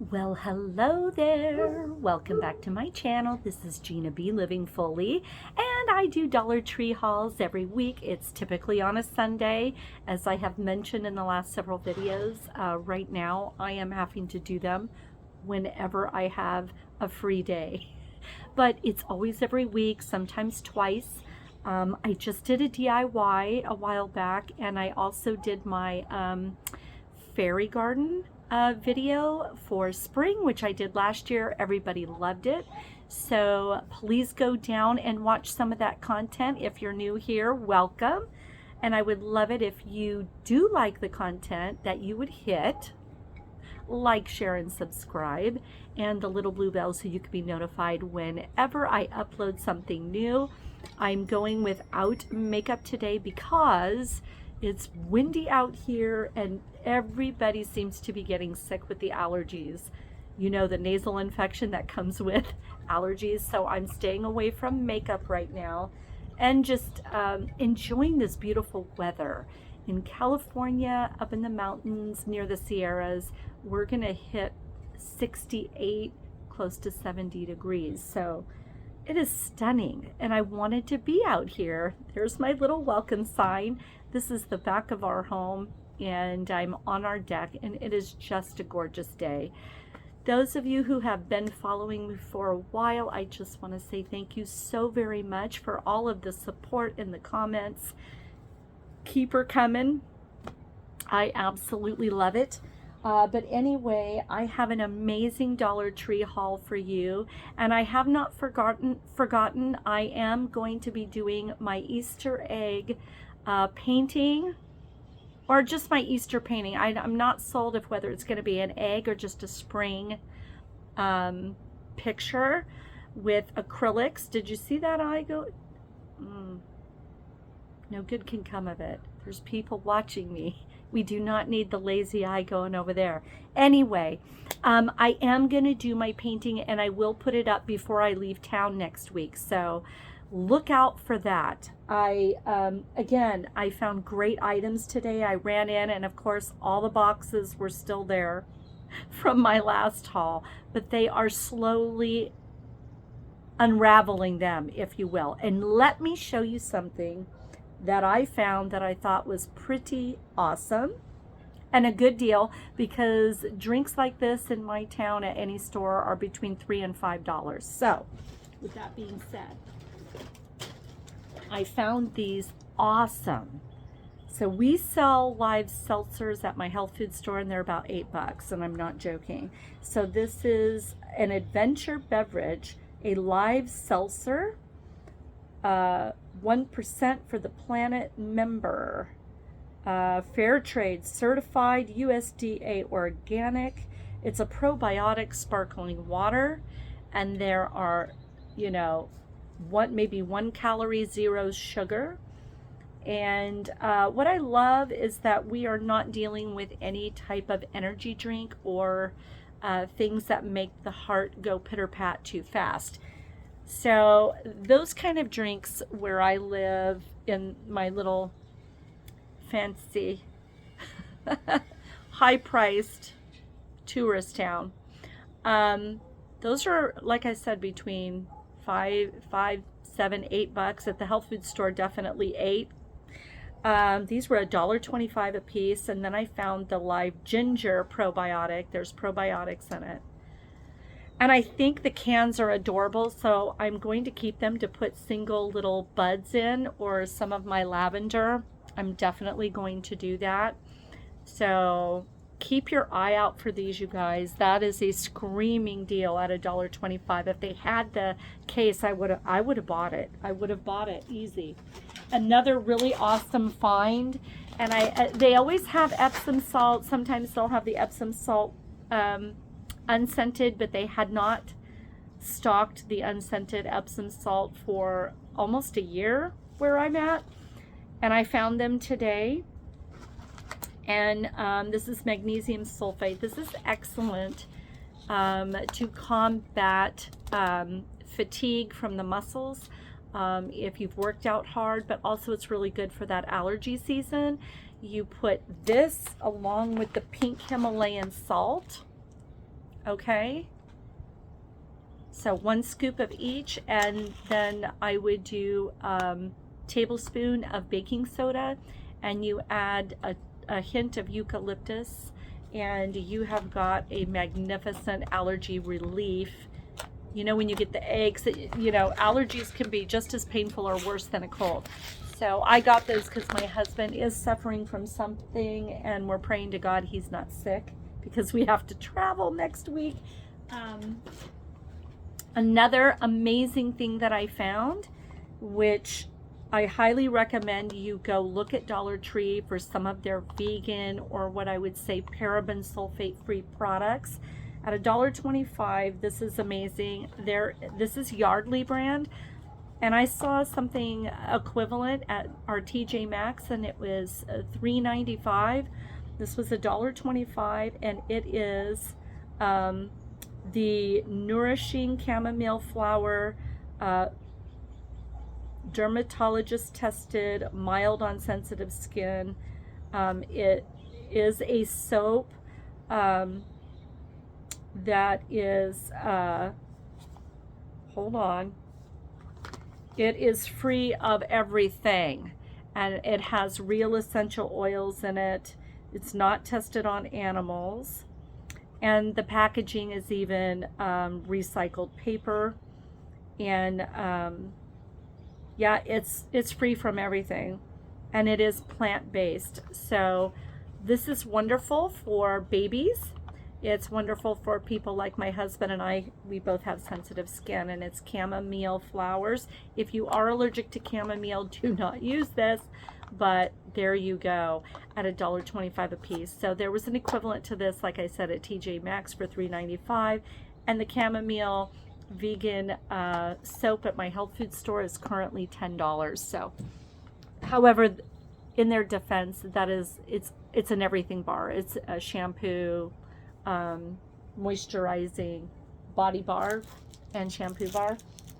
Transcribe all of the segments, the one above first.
Well, hello there. Welcome back to my channel. This is Gina B. Living Fully, and I do Dollar Tree hauls every week. It's typically on a Sunday, as I have mentioned in the last several videos. Right now, I am having to do them whenever I have a free day, but it's always every week, sometimes twice. I just did a DIY a while back, and I also did my fairy garden video for spring, which I did last year. Everybody loved it. So please go down and watch some of that content. If you're new here, welcome. And I would love it if you do like the content that you would hit like, share, and subscribe, and the little blue bell so you can be notified whenever I upload something new. I'm going without makeup today because it's windy out here and everybody seems to be getting sick with the allergies. You know, the nasal infection that comes with allergies. So I'm staying away from makeup right now and just enjoying this beautiful weather. In California, up in the mountains near the Sierras, we're gonna hit 68, close to 70 degrees. So it is stunning, and I wanted to be out here. There's my little welcome sign. This is the back of our home, and I'm on our deck, and it is just a gorgeous day. Those of you who have been following me for a while, I just want to say thank you so very much for all of the support in the comments. Keep her coming. I absolutely love it. But anyway, I have an amazing Dollar Tree haul for you, and I have not forgotten. I am going to be doing my Easter egg painting, or just my Easter painting. I'm not sold if whether it's going to be an egg or just a spring picture with acrylics. Did you see that eye go? No good can come of it. There's people watching me. We do not need the lazy eye going over there. Anyway, I am going to do my painting, and I will put it up before I leave town next week. So look out for that. Again, I found great items today. I ran in, and of course, all the boxes were still there from my last haul, but they are slowly unraveling them, if you will. And let me show you something that I found that I thought was pretty awesome and a good deal, because drinks like this in my town at any store are between $3 and $5. So with that being said, I found these awesome. So we sell live seltzers at my health food store, and they're about $8, and I'm not joking. So this is an adventure beverage, a live seltzer, 1% for the planet member, fair trade certified, USDA organic. It's a probiotic sparkling water, and there are, you know, maybe 1 calorie, 0 sugar. And what I love is that we are not dealing with any type of energy drink or things that make the heart go pitter-pat too fast. So those kind of drinks where I live in my little fancy, high-priced tourist town, those are, like I said, between $5, $7, $8 at the health food store. Definitely $8. These were $1.25 a piece, and then I found the live ginger probiotic. There's probiotics in it. And I think the cans are adorable, so I'm going to keep them to put single little buds in, or some of my lavender. I'm definitely going to do that. So keep your eye out for these, you guys. That is a screaming deal at $1.25. If they had the case, I would have bought it. I would have bought it easy. Another really awesome find, and they always have Epsom salt. Sometimes they'll have the Epsom salt unscented, but they had not stocked the unscented Epsom salt for almost a year where I'm at, and I found them today. And this is magnesium sulfate. This is excellent to combat fatigue from the muscles if you've worked out hard, but also it's really good for that allergy season. You put this along with the pink Himalayan salt okay? So 1 scoop of each, and then I would do tablespoon of baking soda, and you add a hint of eucalyptus, and you have got a magnificent allergy relief. You know, when you get the eggs, you know, allergies can be just as painful or worse than a cold. So I got those because my husband is suffering from something, and we're praying to God he's not sick because we have to travel next week. Another amazing thing that I found, which I highly recommend you go look at Dollar Tree for some of their vegan, or what I would say paraben sulfate free products. At $1.25, this is amazing. This is Yardley brand, and I saw something equivalent at our TJ Maxx, and it was $3.95. This was $1.25, and it is the Nourishing Chamomile Flower, dermatologist tested, mild on sensitive skin. It is a soap that is, hold on, it is free of everything, and it has real essential oils in it. It's not tested on animals, and the packaging is even recycled paper, and yeah, it's free from everything, and it is plant-based. So this is wonderful for babies. It's wonderful for people like my husband and I. We both have sensitive skin, and it's chamomile flowers. If you are allergic to chamomile, do not use this, but there you go, at $1.25 a piece. So there was an equivalent to this, like I said, at TJ Maxx for $3.95, and the chamomile vegan soap at my health food store is currently $10. So, however, in their defense, that is, it's an everything bar. It's a shampoo, moisturizing body bar, and shampoo bar,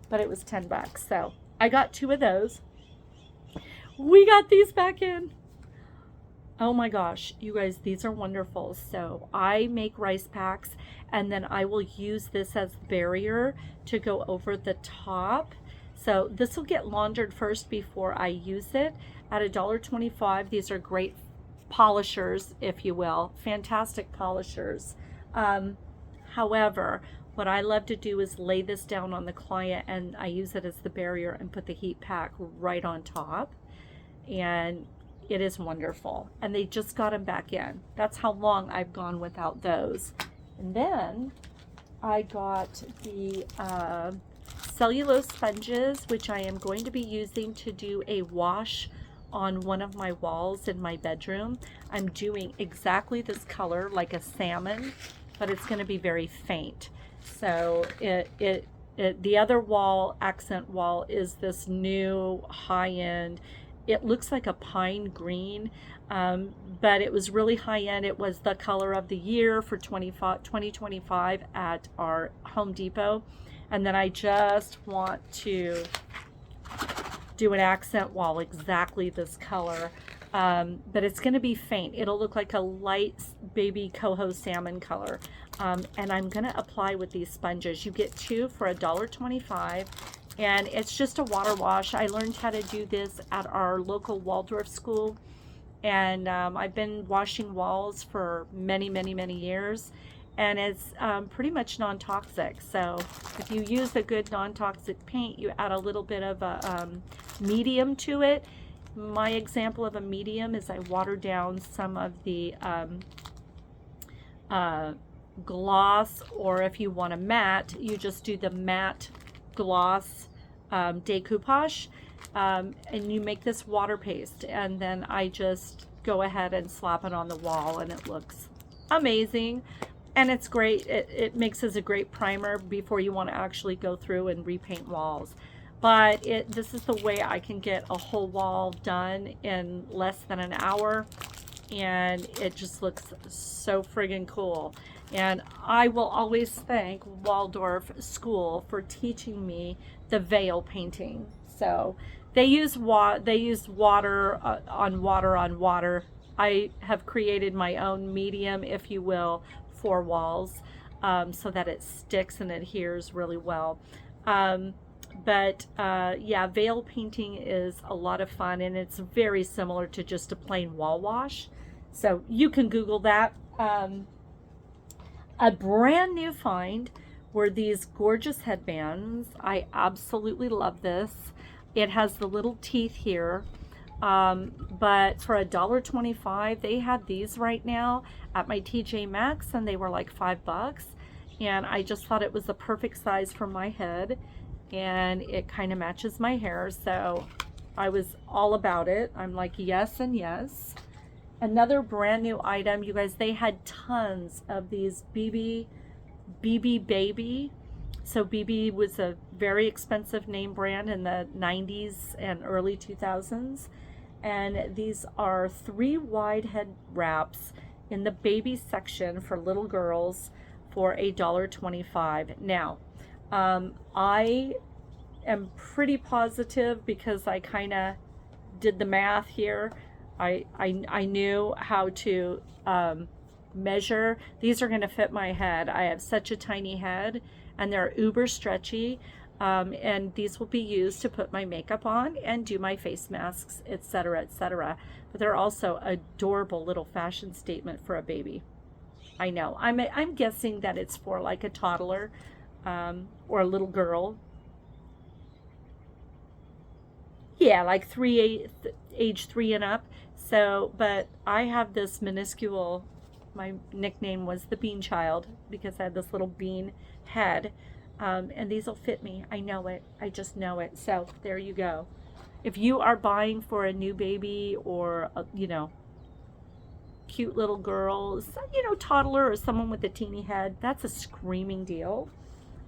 but it was $10. So I got 2 of those. We got these back in. Oh my gosh, you guys, these are wonderful. So I make rice packs, and then I will use this as barrier to go over the top. So this will get laundered first before I use it. At $1.25, these are great polishers, if you will, fantastic polishers. However, what I love to do is lay this down on the client, and I use it as the barrier and put the heat pack right on top, and it is wonderful. And they just got them back in. That's how long I've gone without those. And then I got the cellulose sponges, which I am going to be using to do a wash on one of my walls in my bedroom. I'm doing exactly this color, like a salmon, but it's going to be very faint. So the other wall, accent wall, is this new high-end. It looks like a pine green, but it was really high-end. It was the color of the year for 2025 at our Home Depot. And then I just want to do an accent wall exactly this color, but it's going to be faint. It'll look like a light baby coho salmon color, and I'm going to apply with these sponges. You get 2 for $1.25, and it's just a water wash. I learned how to do this at our local Waldorf school, and I've been washing walls for many years, and it's pretty much non-toxic. So if you use a good non-toxic paint, you add a little bit of a medium to it. My example of a medium is I water down some of the gloss, or if you want a matte, you just do the matte gloss decoupage, and you make this water paste, and then I just go ahead and slap it on the wall, and it looks amazing. And it's great. It makes as a great primer before you want to actually go through and repaint walls. But this is the way I can get a whole wall done in less than an hour, and it just looks so friggin' cool. And I will always thank Waldorf School for teaching me the veil painting. So they use water on water. I have created my own medium, if you will, for walls. so that it sticks and adheres really well. Yeah, veil painting is a lot of fun, and it's very similar to just a plain wall wash. So you can Google that. A brand new find were these gorgeous headbands. I absolutely love this. It has the little teeth here. But for $1.25, they have these right now at my TJ Maxx, and they were like $5. And I just thought it was the perfect size for my head, and it kind of matches my hair. So I was all about it. I'm like, yes and yes. Another brand new item, you guys, they had tons of these BB Baby. So BB was a very expensive name brand in the 90s and early 2000s. And these are 3 wide head wraps in the baby section for little girls for $1.25. Now, I am pretty positive, because I kind of did the math here. I knew how to measure. These are going to fit my head. I have such a tiny head, and they're uber stretchy. And these will be used to put my makeup on and do my face masks, etc., etc. But they're also adorable little fashion statement for a baby. I know. I'm guessing that it's for like a toddler or a little girl. Yeah, like age 3 and up. So, but I have this minuscule. My nickname was the Bean Child, because I had this little bean head. And these will fit me. I know it. I just know it. So there you go. If you are buying for a new baby, or a, cute little girl, toddler, or someone with a teeny head, that's a screaming deal.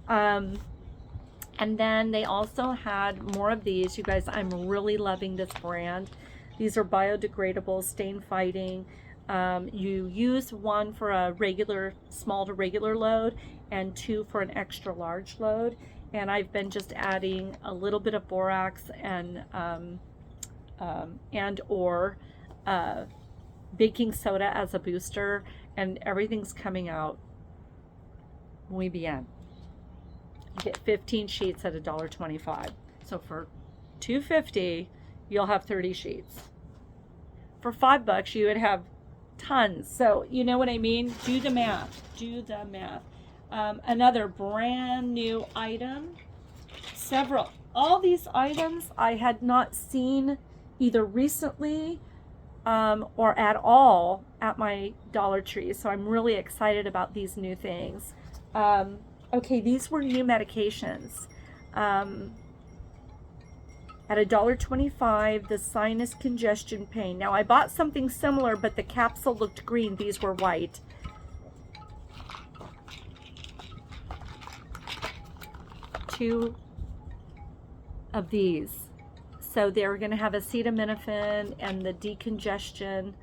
And then they also had more of these. You guys, I'm really loving this brand. These are biodegradable, stain fighting. You use one for a regular, small to regular load, and 2 for an extra large load. And I've been just adding a little bit of borax and or baking soda as a booster, and everything's coming out muy bien. You get 15 sheets at $1.25. So for $2.50, you'll have 30 sheets. For $5, you would have tons. So you know what I mean? Do the math. Do the math. Another brand new item. All these items I had not seen either recently or at all at my Dollar Tree. So I'm really excited about these new things. Okay, these were new medications. At $1.25, the sinus congestion pain. Now, I bought something similar, but the capsule looked green. These were white. Two of these. So they're going to have acetaminophen and the decongestion,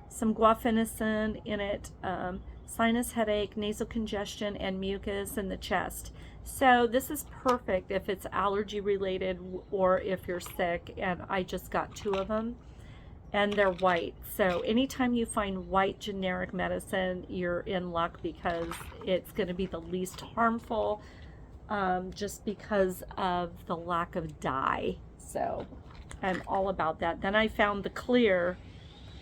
some guaifenesin in it, sinus headache, nasal congestion, and mucus in the chest. So this is perfect if it's allergy related or if you're sick, and I just got 2 of them, and they're white. So anytime you find white generic medicine, you're in luck, because it's going to be the least harmful, just because of the lack of dye. So I'm all about that. Then I found the clear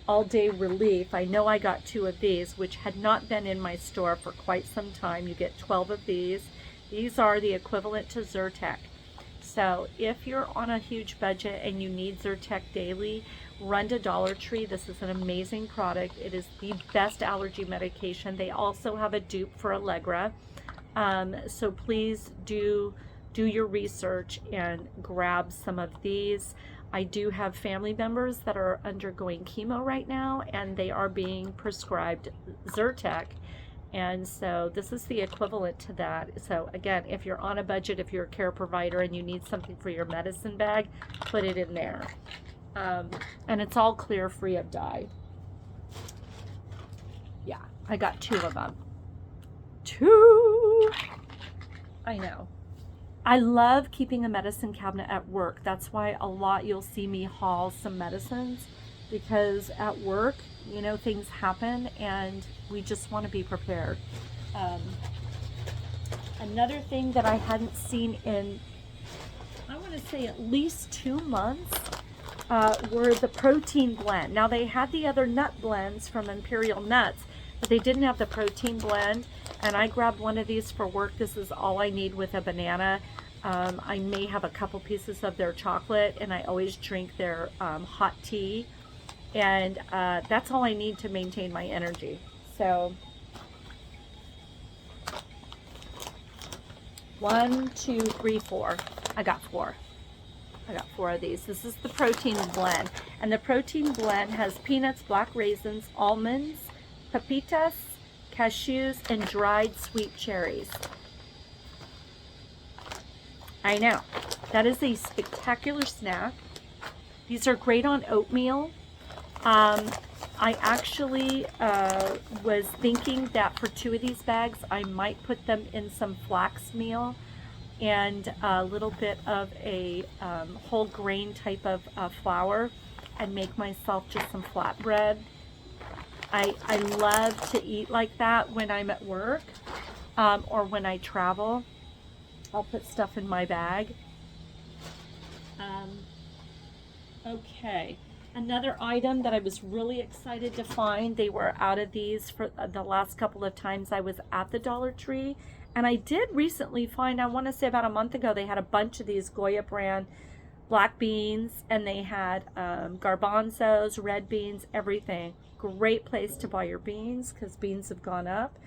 all day relief. I know I got 2 of these, which had not been in my store for quite some time. You get 12 of these. These are the equivalent to Zyrtec. So if you're on a huge budget and you need Zyrtec daily, run to Dollar Tree. This is an amazing product. It is the best allergy medication. They also have a dupe for Allegra. So please do your research and grab some of these. I do have family members that are undergoing chemo right now, and they are being prescribed Zyrtec. And so this is the equivalent to that. So again, if you're on a budget, if you're a care provider and you need something for your medicine bag, put it in there. And it's all clear, free of dye. Yeah, I got 2 of them. 2! I know. I love keeping a medicine cabinet at work. That's why a lot you'll see me haul some medicines, because at work you know, things happen and we just want to be prepared. Another thing that I hadn't seen in, I want to say at least 2 months, were the protein blend. Now they had the other nut blends from Imperial Nuts, but they didn't have the protein blend. And I grabbed one of these for work. This is all I need with a banana. I may have a couple pieces of their chocolate, and I always drink their hot tea. And that's all I need to maintain my energy. So 1, 2, 3, 4. I got 4. I got 4 of these. This is the protein blend. And the protein blend has peanuts, black raisins, almonds, pepitas, cashews, and dried sweet cherries. I know. That is a spectacular snack. These are great on oatmeal. I actually was thinking that for 2 of these bags, I might put them in some flax meal and a little bit of a whole grain type of flour and make myself just some flatbread. I love to eat like that when I'm at work or when I travel. I'll put stuff in my bag. Okay. Another item that I was really excited to find, they were out of these for the last couple of times I was at the Dollar Tree. And I did recently find, I want to say about a month ago, they had a bunch of these Goya brand black beans, and they had garbanzos, red beans, everything. Great place to buy your beans because beans have gone up.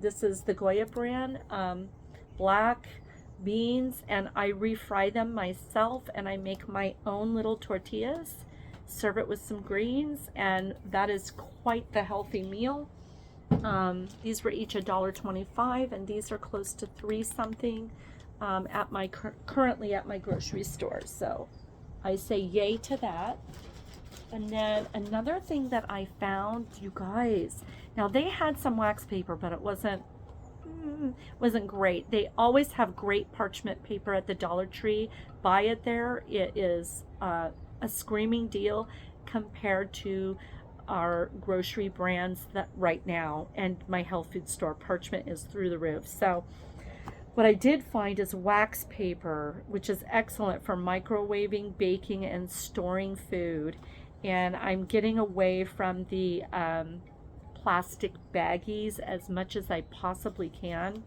This is the Goya brand black beans, and I refry them myself, and I make my own little tortillas, serve it with some greens, and that is quite the healthy meal. These were each $1.25, and these are close to 3 something at my currently at my grocery store. So I say yay to that. And then another thing that I found, you guys, now they had some wax paper, but it wasn't great. They always have great parchment paper at the Dollar Tree. Buy it there. It is a screaming deal compared to our grocery brands that right now, and my health food store parchment is through the roof. So what I did find is wax paper, which is excellent for microwaving, baking, and storing food. And I'm getting away from the plastic baggies as much as I possibly can.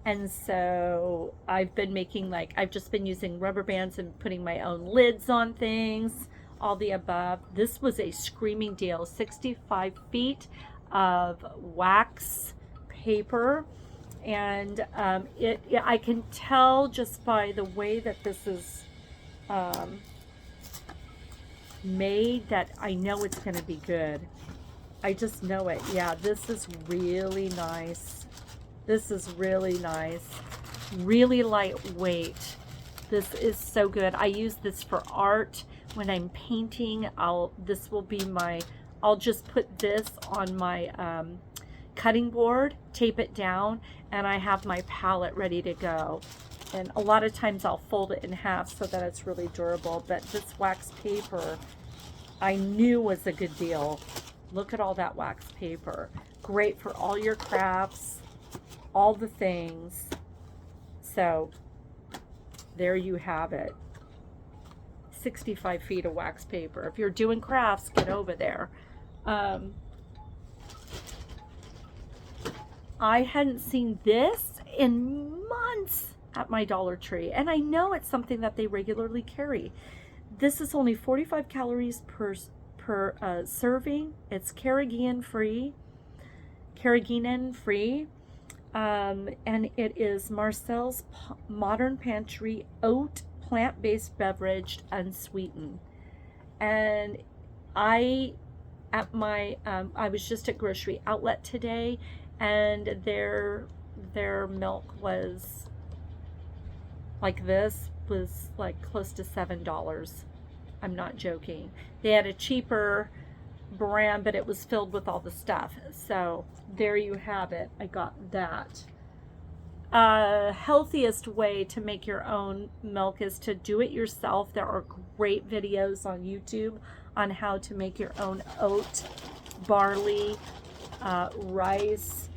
And so I've been making, like, I've just been using rubber bands and putting my own lids on things, all the above. This was a screaming deal, 65 feet of wax paper. And I can tell just by the way that this is made that I know it's going to be good. I just know it. Yeah, this is really nice. This is really nice. Really lightweight. This is so good. I use this for art. When I'm painting, I'll just put this on my cutting board, tape it down, and I have my palette ready to go. And a lot of times I'll fold it in half so that it's really durable. But this wax paper, I knew was a good deal. Look at all that wax paper. Great for all your crafts, all the things. So there you have it. 65 feet of wax paper. If you're doing crafts, get over there. I hadn't seen this in months at my Dollar Tree, and I know it's something that they regularly carry. This is only 45 calories per serving. It's carrageenan free, and it is Marcel's Modern Pantry oat plant-based beverage, unsweetened. And I was just at Grocery Outlet today, and their milk was like this, was like close to $7. I'm not joking. They had a cheaper brand, but it was filled with all the stuff. So there you have it. I got that. Healthiest way to make your own milk is to do it yourself. There are great videos on YouTube on how to make your own oat, barley, rice,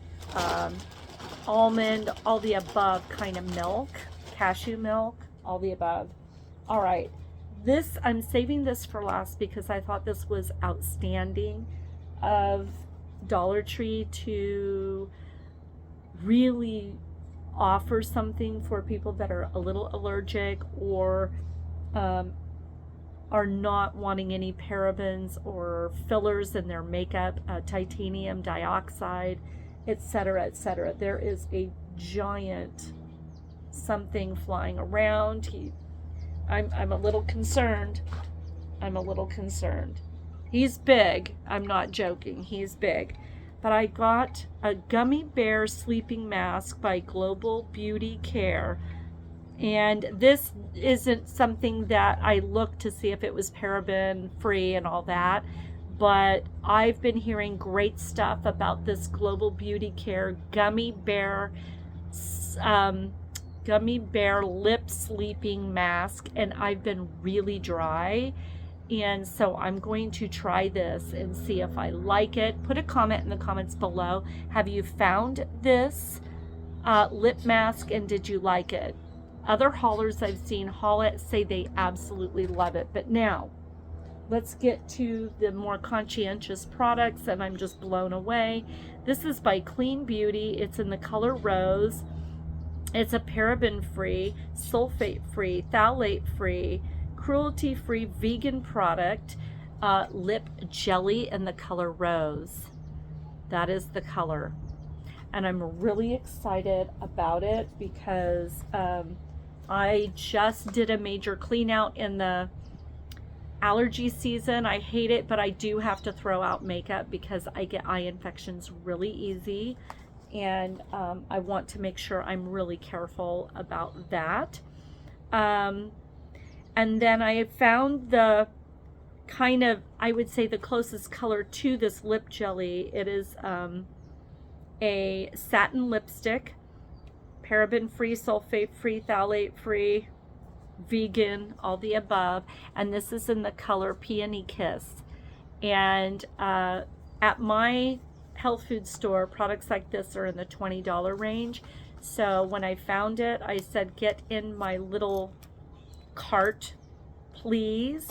almond, all the above kind of milk, cashew milk, all the above. All right, this, I'm saving this for last because I thought this was outstanding of Dollar Tree to really offer something for people that are a little allergic or are not wanting any parabens or fillers in their makeup, titanium dioxide, etc., etc. There is a giant something flying around. I'm a little concerned. I'm a little concerned. He's big. I'm not joking. He's big. But I got a gummy bear sleeping mask by Global Beauty Care. And this isn't something that I looked to see if it was paraben free and all that. But I've been hearing great stuff about this Global Beauty Care gummy bear lip sleeping mask, and I've been really dry, and so I'm going to try this and see if I like it. Put a comment in the comments below. Have you found this lip mask, and did you like it? Other haulers I've seen haul it say they absolutely love it. But now let's get to the more conscientious products, and I'm just blown away. This is by Clean Beauty. It's in the color Rose. It's a paraben-free, sulfate-free, phthalate-free, cruelty-free vegan product, lip jelly in the color Rose. That is the color. And I'm really excited about it because I just did a major clean out in the allergy season. I hate it, but I do have to throw out makeup because I get eye infections really easy. And I want to make sure I'm really careful about that. And then I found the kind of, I would say the closest color to this lip jelly. It is a satin lipstick, paraben-free, sulfate-free, phthalate-free, vegan, all the above. And this is in the color Peony Kiss. And at my health food store, products like this are in the $20 range. So when I found it, I said, get in my little cart, please.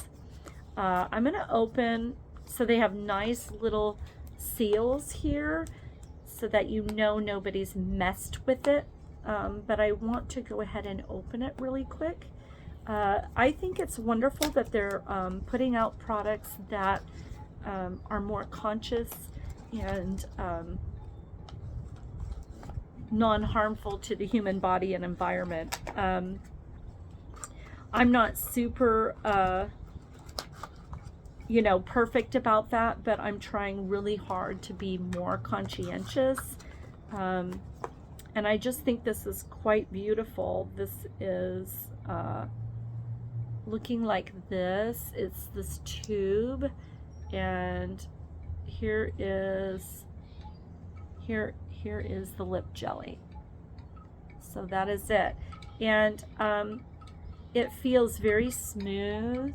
I'm going to open, so they have nice little seals here so that you know nobody's messed with it. But I want to go ahead and open it really quick. I think it's wonderful that they're putting out products that are more conscious and non-harmful to the human body and environment. I'm not super, perfect about that, but I'm trying really hard to be more conscientious. And I just think this is quite beautiful. This is looking like this. It's this tube, and here is the lip jelly. So that is it. And it feels very smooth.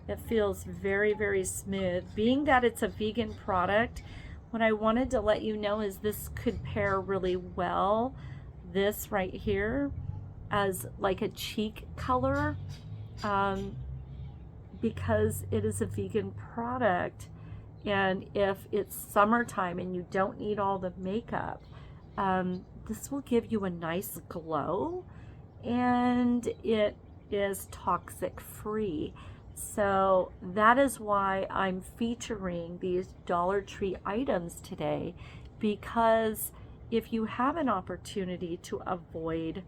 It feels very, very smooth. Being that it's a vegan product, what I wanted to let you know is this could pair really well, this right here, as like a cheek color, because it is a vegan product. And if it's summertime and you don't need all the makeup, this will give you a nice glow, and it is toxic free. So that is why I'm featuring these Dollar Tree items today, because if you have an opportunity to avoid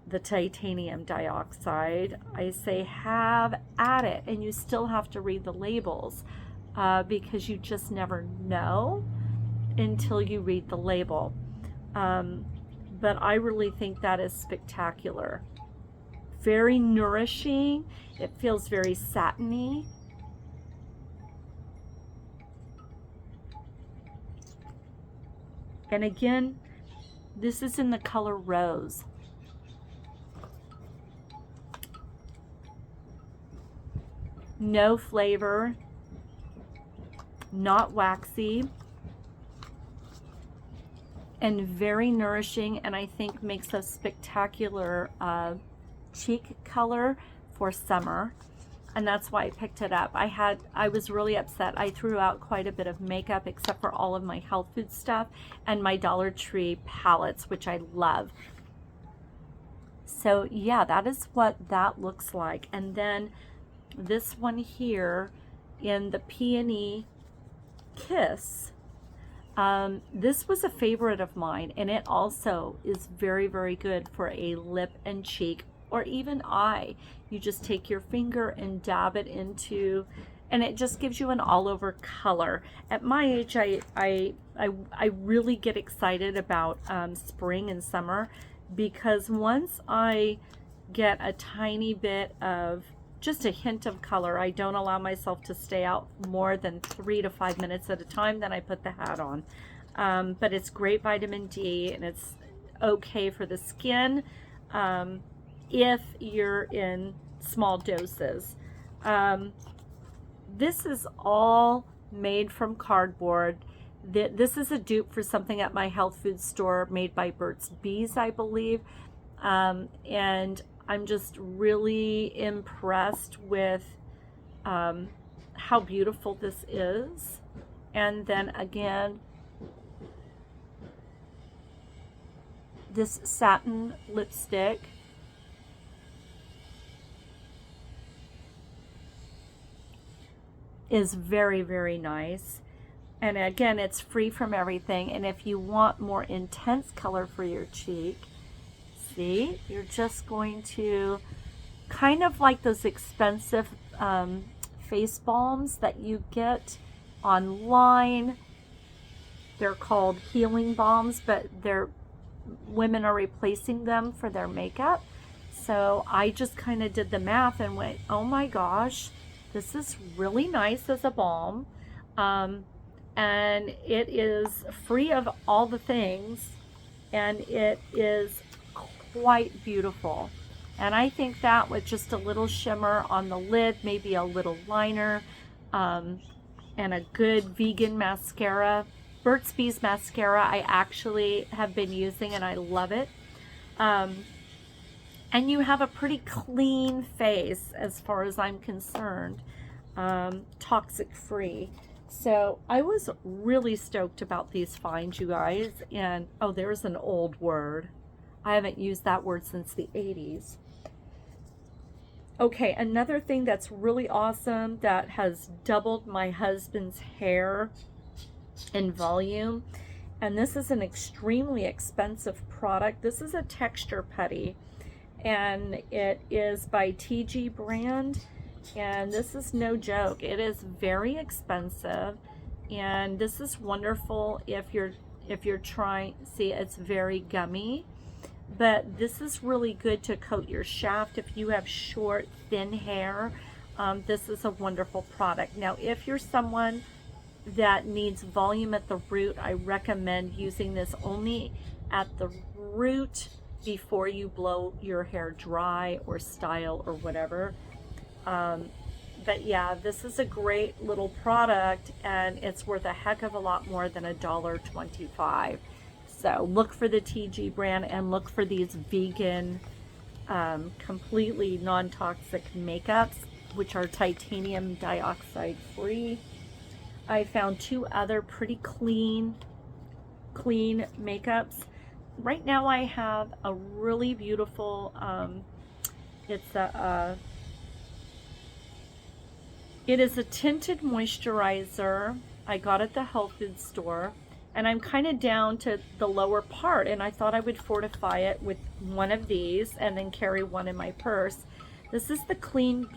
the titanium dioxide, I say have at it, and you still have to read the labels. Because you just never know until you read the label. But I really think that is spectacular. Very nourishing. It feels very satiny. And again, this is in the color Rose. no flavor, not waxy, and very nourishing, and I think makes a spectacular cheek color for summer. And that's why I picked it up. I was really upset. I threw out quite a bit of makeup except for all of my health food stuff and my Dollar Tree palettes, which I love. So yeah, that is what that looks like. And then this one here in the Peony Kiss, this was a favorite of mine, and it also is very, very good for a lip and cheek or even eye. You just take your finger and dab it into, and it just gives you an all over color. At my age, I really get excited about spring and summer, because once I get a tiny bit of just a hint of color, I don't allow myself to stay out more than 3 to 5 minutes at a time, then I put the hat on. But it's great vitamin D, and it's okay for the skin if you're in small doses. This is all made from cardboard. This is a dupe for something at my health food store made by Burt's Bees, I believe. And I'm just really impressed with how beautiful this is. And then again, this satin lipstick. Is very, very nice. And again, it's free from everything. And if you want more intense color for your cheek, see, you're just going to, kind of like those expensive face balms that you get online. They're called healing balms, but women are replacing them for their makeup. So I just kind of did the math and went, oh my gosh, this is really nice as a balm. And it is free of all the things, and it is quite beautiful. And I think that with just a little shimmer on the lid, maybe a little liner, and a good vegan mascara. Burt's Bees mascara I actually have been using, and I love it. And you have a pretty clean face as far as I'm concerned, toxic free. So I was really stoked about these finds, you guys. And oh, there's an old word. I haven't used that word since the 80s. Okay, another thing that's really awesome that has doubled my husband's hair in volume, and this is an extremely expensive product. This is a texture putty, and it is by TG brand, and this is no joke. It is very expensive, and this is wonderful if you're trying. See, it's very gummy, but this is really good to coat your shaft if you have short, thin hair. This is a wonderful product. Now, if you're someone that needs volume at the root, I recommend using this only at the root before you blow your hair dry or style or whatever. But yeah, this is a great little product, and it's worth a heck of a lot more than $1.25. So look for the TG brand, and look for these vegan, completely non-toxic makeups, which are titanium dioxide free. I found 2 other pretty clean makeups. Right now I have a really beautiful, it is a tinted moisturizer I got at the health food store, and I'm kind of down to the lower part, and I thought I would fortify it with one of these and then carry one in my purse. This is the Clean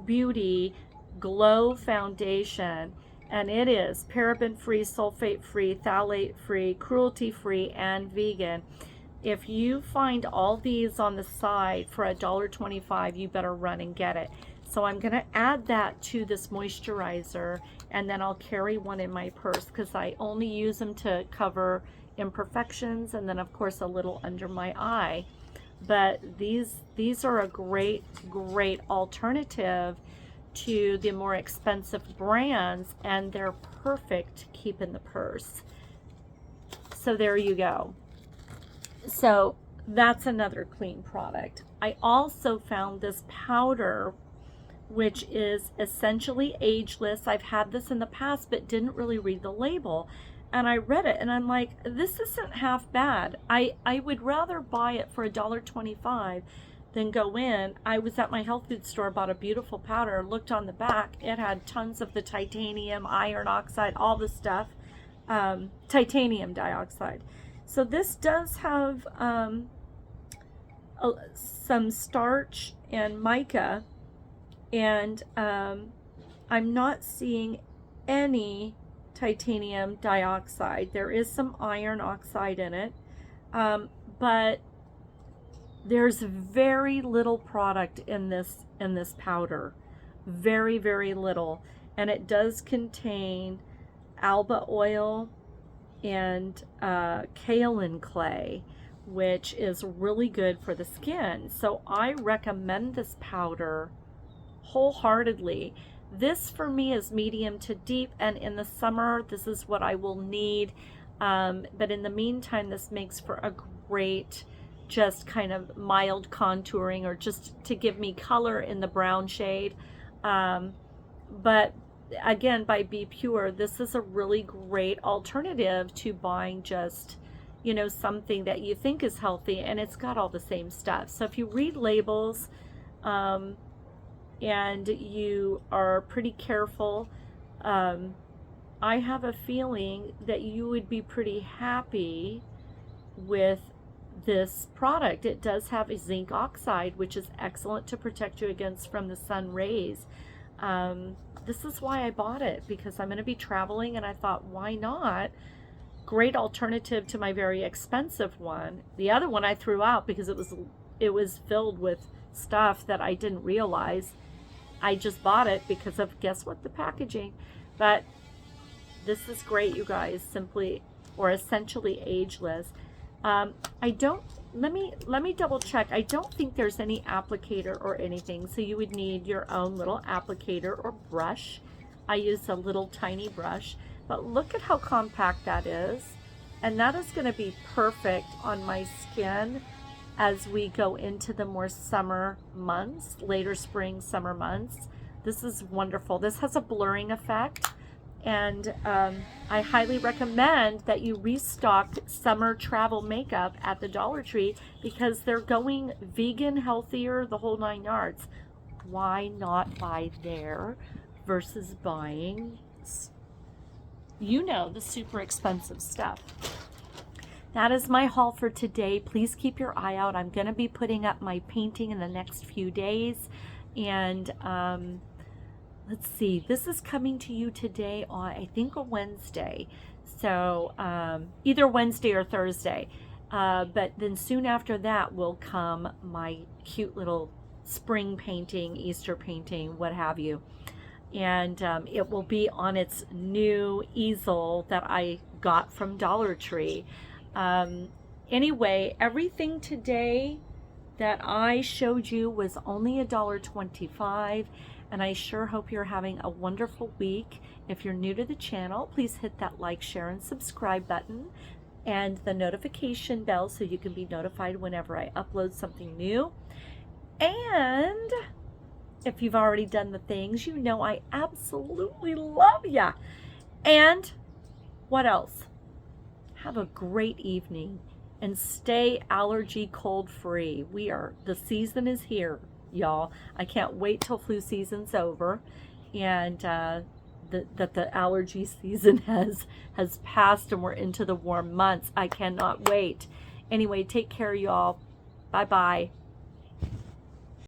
Beauty Glow Foundation, and it is paraben-free, sulfate-free, phthalate-free, cruelty-free, and vegan. If you find all these on the side for $1.25, you better run and get it. So I'm going to add that to this moisturizer, and then I'll carry one in my purse, because I only use them to cover imperfections, and then of course a little under my eye. But these are a great alternative to the more expensive brands, and they're perfect to keep in the purse. So there you go. So that's another clean product. I also found this powder, which is essentially ageless. I've had this in the past, but didn't really read the label. And I read it and I'm like, this isn't half bad. I would rather buy it for $1.25 than go in. I was at my health food store, bought a beautiful powder, looked on the back. It had tons of the titanium, iron oxide, all the stuff, titanium dioxide. So this does have some starch and mica, and I'm not seeing any titanium dioxide. There is some iron oxide in it, but there's very little product in this powder, very, very little. And it does contain alba oil and kaolin clay, which is really good for the skin. So I recommend this powder wholeheartedly. This for me is medium to deep, and in the summer this is what I will need, but in the meantime this makes for a great just kind of mild contouring, or just to give me color in the brown shade. But again, by Be Pure, this is a really great alternative to buying just, you know, something that you think is healthy, and it's got all the same stuff. So if you read labels and you are pretty careful, I have a feeling that you would be pretty happy with this product. It does have a zinc oxide, which is excellent to protect you against from the sun rays. This is why I bought it, because I'm going to be traveling, and I thought, why not? Great alternative to my very expensive one. The other one I threw out because it was filled with stuff that I didn't realize. I just bought it because of, guess what, the packaging. But this is great, you guys. Simply or essentially ageless. Let me double check. I don't think there's any applicator or anything, so you would need your own little applicator or brush. I use a little tiny brush, but look at how compact that is, and that is going to be perfect on my skin as we go into the more summer months, later spring, summer months. This is wonderful. This has a blurring effect. And I highly recommend that you restock summer travel makeup at the Dollar Tree, because they're going vegan, healthier, the whole 9 yards. Why not buy there versus buying, you know, the super expensive stuff? That is my haul for today. Please keep your eye out. I'm going to be putting up my painting in the next few days. And let's see, this is coming to you today on, I think, a Wednesday. So either Wednesday or Thursday. But then soon after that will come my cute little spring painting, Easter painting, what have you. And it will be on its new easel that I got from Dollar Tree. Anyway, everything today that I showed you was only $1.25. And I sure hope you're having a wonderful week. If you're new to the channel, please hit that like, share, and subscribe button and the notification bell so you can be notified whenever I upload something new. And if you've already done the things, you know I absolutely love ya. And what else? Have a great evening and stay allergy cold free. The season is here, y'all. I can't wait till flu season's over, and that the allergy season has passed and we're into the warm months. I cannot wait. Anyway, take care, y'all. Bye bye.